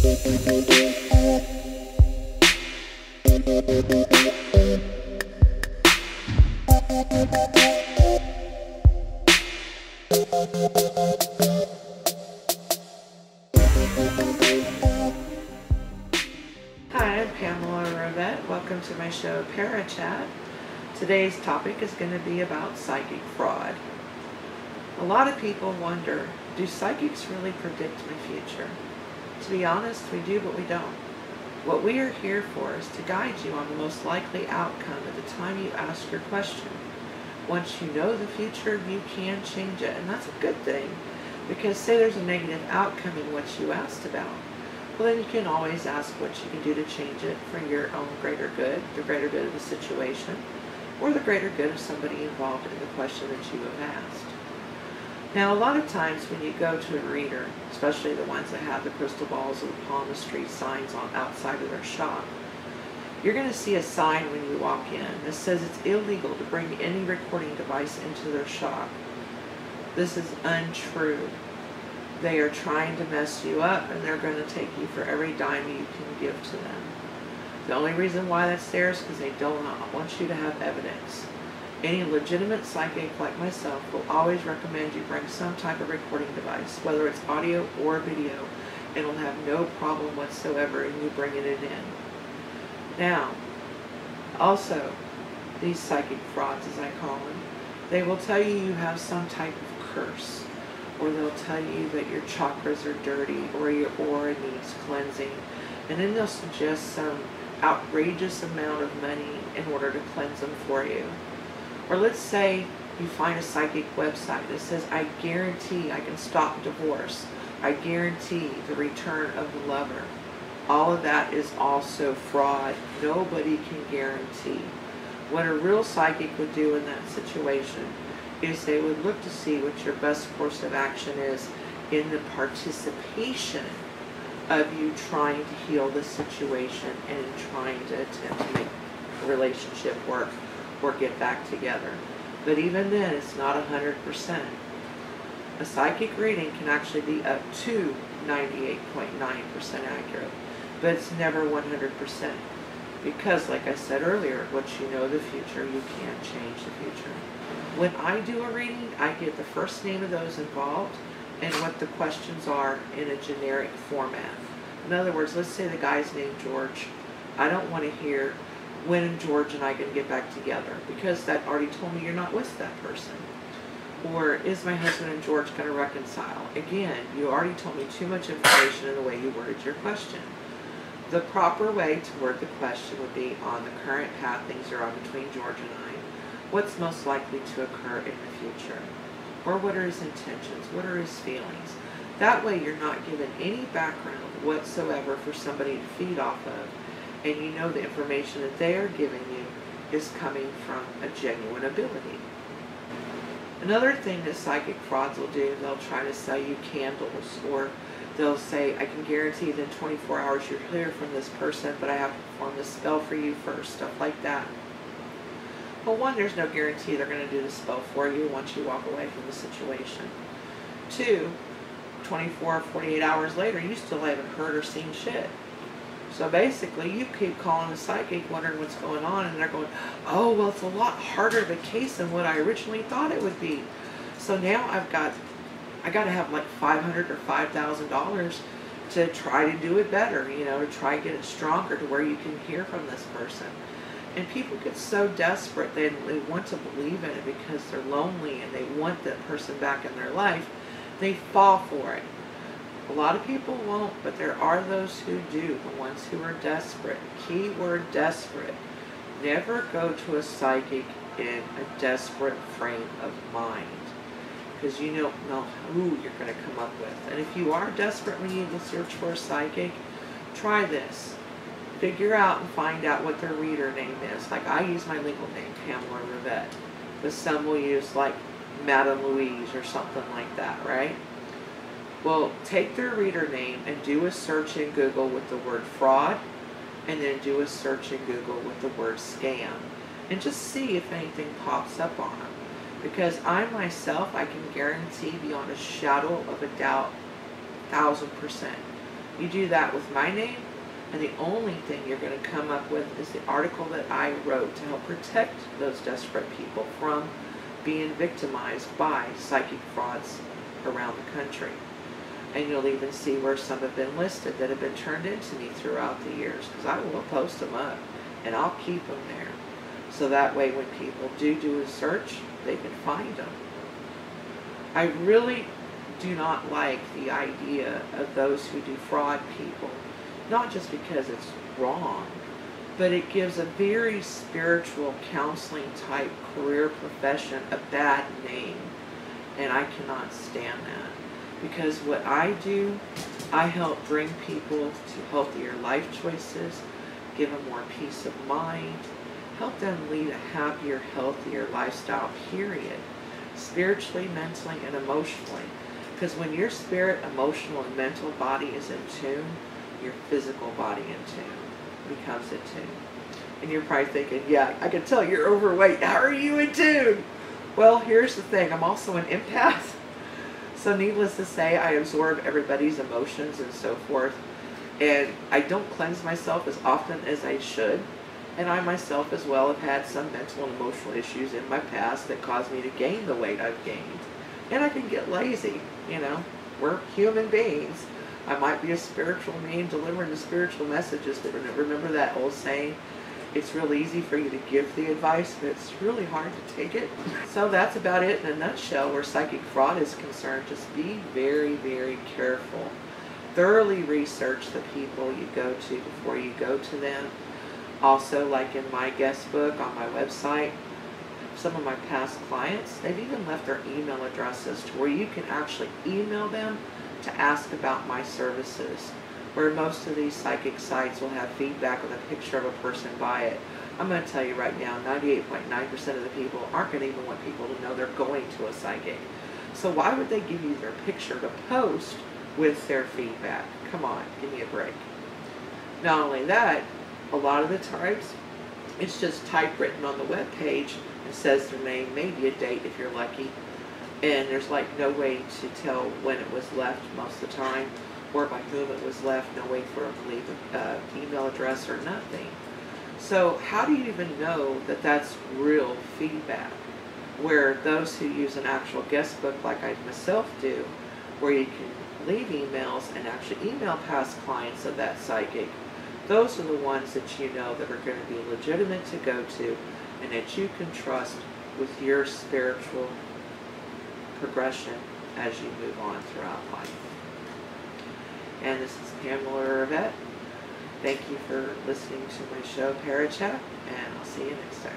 Hi, I'm Pamela Rivette. Welcome to my show, Parachat. Today's topic is going to be about psychic fraud. A lot of people wonder, do psychics really predict my future? To be honest, we do, but we don't. What we are here for is to guide you on the most likely outcome at the time you ask your question. Once you know the future, you can change it, and that's a good thing, because say there's a negative outcome in what you asked about. Well, then you can always ask what you can do to change it for your own greater good, the greater good of the situation, or the greater good of somebody involved in the question that you have asked. Now, a lot of times when you go to a reader, especially the ones that have the crystal balls or the palmistry signs on outside of their shop, you're going to see a sign when you walk in that says it's illegal to bring any recording device into their shop. This is untrue. They are trying to mess you up, and they're going to take you for every dime you can give to them. The only reason why that's there is because they do not want you to have evidence. Any legitimate psychic like myself will always recommend you bring some type of recording device, whether it's audio or video, and will have no problem whatsoever in you bringing it in. Now, also, these psychic frauds, as I call them, they will tell you you have some type of curse, or they'll tell you that your chakras are dirty, or your aura needs cleansing, and then they'll suggest some outrageous amount of money in order to cleanse them for you. Or let's say you find a psychic website that says, I guarantee I can stop divorce. I guarantee the return of the lover. All of that is also fraud. Nobody can guarantee. What a real psychic would do in that situation is they would look to see what your best course of action is in the participation of you trying to heal the situation and in trying to attempt to make a relationship work or get back together. But even then, it's not 100%. A psychic reading can actually be up to 98.9% accurate, but it's never 100%. Because, like I said earlier, once you know the future, you can't change the future. When I do a reading, I get the first name of those involved and what the questions are in a generic format. In other words, let's say the guy's named George. I don't want to hear when George and I can get back together, because that already told me you're not with that person. Or is my husband and George going to reconcile? Again, you already told me too much information in the way you worded your question. The proper way to word the question would be, on the current path things are on between George and I, what's most likely to occur in the future? Or what are his intentions? What are his feelings? That way you're not given any background whatsoever for somebody to feed off of, and you know the information that they are giving you is coming from a genuine ability. Another thing that psychic frauds will do, they'll try to sell you candles, or they'll say, I can guarantee that in 24 hours you're clear from this person, but I have to perform the spell for you first, stuff like that. Well, one, there's no guarantee they're going to do the spell for you once you walk away from the situation. Two, 24 or 48 hours later, you still haven't heard or seen shit. So basically, you keep calling the psychic, wondering what's going on, and they're going, oh, well, it's a lot harder of a case than what I originally thought it would be. So now I got to have like $500 or $5,000 to try to do it better, you know, to try to get it stronger to where you can hear from this person. And people get so desperate, they want to believe in it because they're lonely and they want that person back in their life. They fall for it. A lot of people won't, but there are those who do, the ones who are desperate. Keyword desperate. Never go to a psychic in a desperate frame of mind, because you don't know who you're going to come up with. And if you are desperate when you search for a psychic, try this. Figure out and find out what their reader name is. Like, I use my legal name, Pamela Rivette, but some will use like Madame Louise or something like that, right? Well, take their reader name and do a search in Google with the word fraud, and then do a search in Google with the word scam, and just see if anything pops up on them. Because I myself, I can guarantee beyond a shadow of a doubt, 1000%, You do that with my name, and the only thing you're going to come up with is the article that I wrote to help protect those desperate people from being victimized by psychic frauds around the country. And you'll even see where some have been listed that have been turned into me throughout the years, because I will post them up and I'll keep them there. So that way when people do a search, they can find them. I really do not like the idea of those who defraud people, not just because it's wrong, but it gives a very spiritual counseling type career profession a bad name. And I cannot stand that. Because what I do, I help bring people to healthier life choices, give them more peace of mind, help them lead a happier, healthier lifestyle, period. Spiritually, mentally, and emotionally. Because when your spirit, emotional, and mental body is in tune, your physical body in tune becomes in tune. And you're probably thinking, yeah, I can tell you're overweight. How are you in tune? Well, here's the thing. I'm also an empath. So needless to say, I absorb everybody's emotions and so forth. And I don't cleanse myself as often as I should. And I myself as well have had some mental and emotional issues in my past that caused me to gain the weight I've gained. And I can get lazy, you know. We're human beings. I might be a spiritual being delivering the spiritual messages, but remember that old saying, it's real easy for you to give the advice, but it's really hard to take it. So that's about it in a nutshell where psychic fraud is concerned. Just be very, very careful. Thoroughly research the people you go to before you go to them. Also, like in my guest book on my website, some of my past clients, they've even left their email addresses to where you can actually email them to ask about my services. Where most of these psychic sites will have feedback with a picture of a person by it. I'm going to tell you right now, 98.9% of the people aren't going to even want people to know they're going to a psychic. So why would they give you their picture to post with their feedback? Come on, give me a break. Not only that, a lot of the times, it's just typewritten on the web page and says their name, maybe a date if you're lucky. And there's like no way to tell when it was left most of the time, or by whom it was left, no way for them to leave an email address or nothing. So how do you even know that that's real feedback? Where those who use an actual guest book like I myself do, where you can leave emails and actually email past clients of that psychic, those are the ones that you know that are going to be legitimate to go to and that you can trust with your spiritual progression as you move on throughout life. And this is Pamela Rivette. Thank you for listening to my show, Parachat, and I'll see you next time.